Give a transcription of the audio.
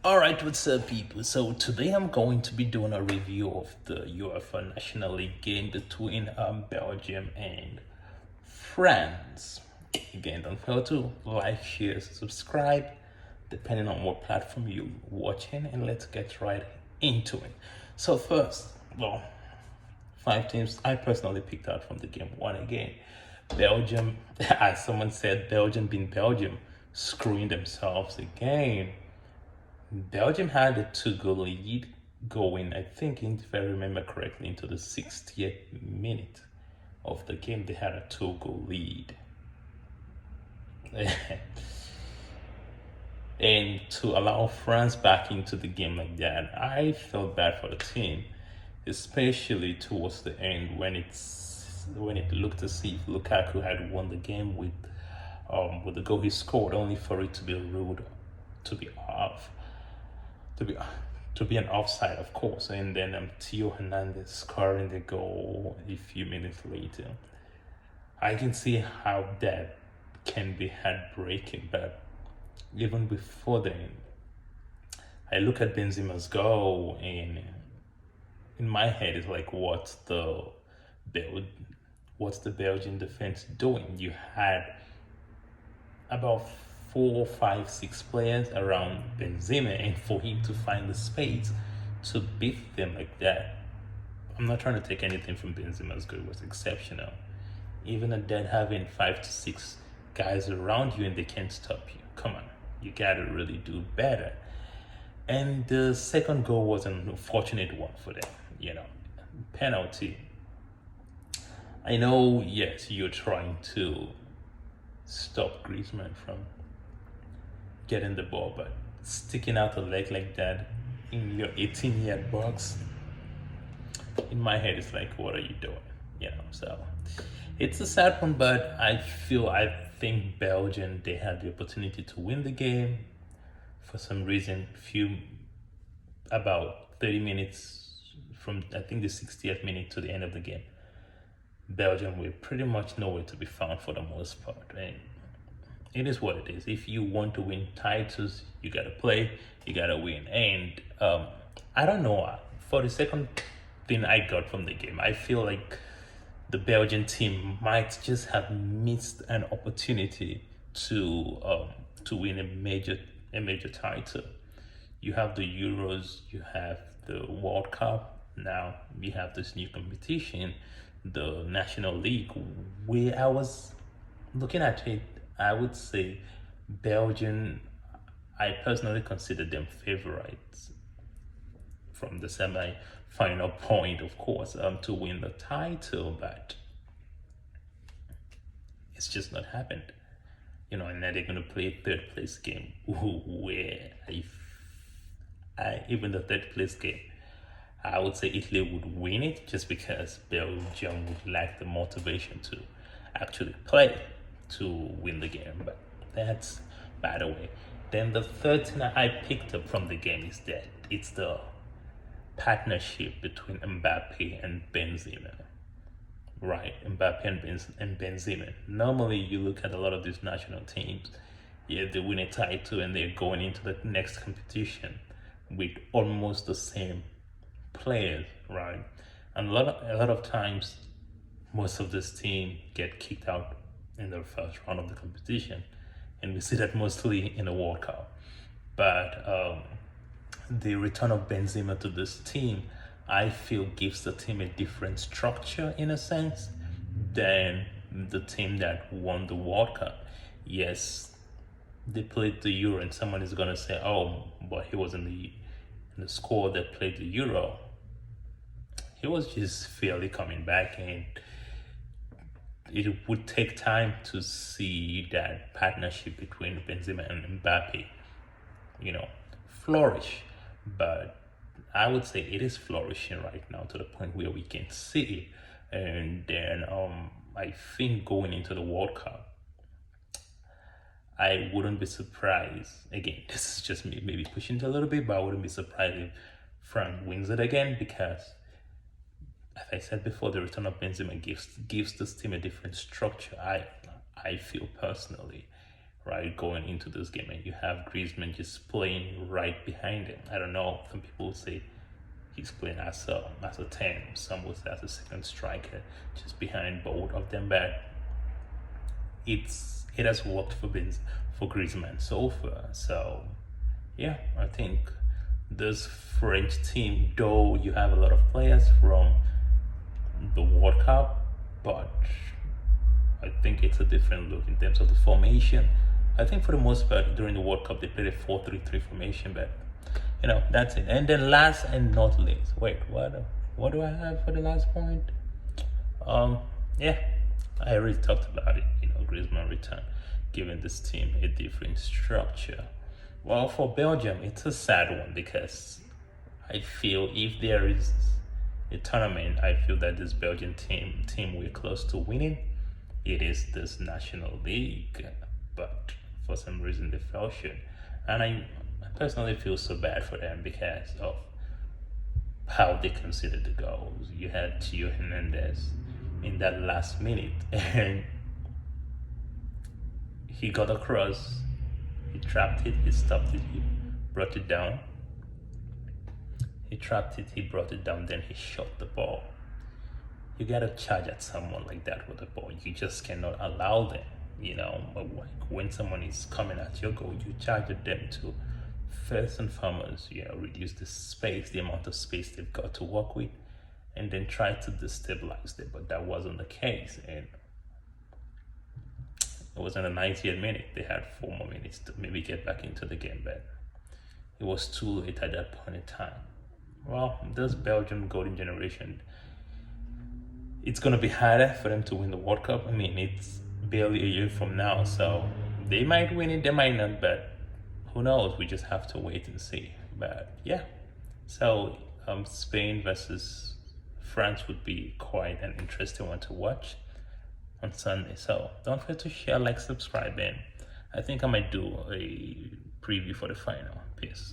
Alright, what's up, people? So, today I'm going to be doing a review of the UEFA National League game between Belgium and France. Again, don't forget to like, share, subscribe, depending on what platform you're watching, and let's get right into it. So, first, well, five teams I personally picked out from the game. One again, Belgium, as someone said, Belgium being Belgium, screwing themselves again. Belgium had a two-goal lead going, I think, if I remember correctly, into the 60th minute of the game. They had a two-goal lead. And to allow France back into the game like that, I felt bad for the team, especially towards the end when it looked as if Lukaku had won the game with the goal he scored, only for it to be ruled to be off. to be to be an offside, of course, and then Theo Hernandez scoring the goal a few minutes later. I can see how that can be heartbreaking, but even before then, I look at Benzema's goal, and in my head, it's like, Bel- what's the Belgian defense doing? You had about four, five, six players around Benzema, and for him to find the space to beat them like that. I'm not trying to take anything from Benzema's goal; it was exceptional. Even at that, having five to six guys around you and they can't stop you. Come on, you gotta really do better. And the second goal was an unfortunate one for them. Penalty. I know, yes, you're trying to stop Griezmann from getting the ball, but sticking out a leg like that in your 18-yard box, in my head, it's like, what are you doing? So it's a sad one, but I think Belgium, they had the opportunity to win the game. For some reason, about 30 minutes from, I think, the 60th minute to the end of the game, Belgium were pretty much nowhere to be found for the most part. And it is what it is. If you want to win titles, you gotta play, you gotta win. And I don't know. For the second thing I got from the game, I feel like the Belgian team might just have missed an opportunity to win a major title. You have the Euros, you have the World Cup. Now we have this new competition, the National League, where I was looking at it. I would say Belgium, I personally consider them favorites from the semi-final point, of course, to win the title, but it's just not happened. And now they're going to play a third place game where even the third place game, I would say Italy would win it just because Belgium would lack the motivation to actually play to win the game. But that's by the way. Then the third thing I picked up from the game is that it's the partnership between Mbappe and Benzema. Right, Mbappe and Benzema. Normally, you look at a lot of these national teams, yeah, they win a title and they're going into the next competition with almost the same players, right? And a lot of times, most of this team get kicked out in the first round of the competition, and we see that mostly in the World Cup. But the return of Benzema to this team, I feel, gives the team a different structure in a sense than the team that won the World Cup. Yes, they played the Euro, and someone is gonna say, "Oh, but he was in the squad that played the Euro." He was just fairly coming back, and it would take time to see that partnership between Benzema and Mbappe, flourish. But I would say it is flourishing right now to the point where we can see it. And then I think going into the World Cup, I wouldn't be surprised. Again, this is just me maybe pushing it a little bit, but I wouldn't be surprised if France wins it again because, as I said before, the return of Benzema gives this team a different structure. I feel personally, right, going into this game, and you have Griezmann just playing right behind him. I don't know. Some people say he's playing as a 10. Some would say as a second striker, just behind both of them. But it has worked for Griezmann so far. So yeah, I think this French team, though you have a lot of players from the World Cup, but I think it's a different look in terms of the formation. I think for the most part during the World Cup they played a 4-3-3 formation, but that's it. And then last and not least, wait, what do I have for the last point? Yeah, I already talked about it. Griezmann return, giving this team a different structure. Well, for Belgium, it's a sad one because I feel if there is a tournament, I feel that this Belgian team we're close to winning. It is this National League, but for some reason they fell short, and I personally feel so bad for them because of how they considered the goals. You had Gio Hernandez in that last minute, and he got across, he trapped it, he stopped it, he brought it down. He trapped it, he brought it down, then he shot the ball. You gotta charge at someone like that with the ball. You just cannot allow them, like when someone is coming at your goal, you charge at them to first and foremost, reduce the amount of space they've got to work with, and then try to destabilize them. But that wasn't the case, and it was in the 90th minute. They had 4 more minutes to maybe get back into the game, but it was too late at that point in time. Well, this Belgium golden generation, it's going to be harder for them to win the World Cup. I mean, it's barely a year from now, so they might win it, they might not, but who knows? We just have to wait and see. But yeah, so Spain versus France would be quite an interesting one to watch on Sunday. So don't forget to share, like, subscribe, and I think I might do a preview for the final. Peace.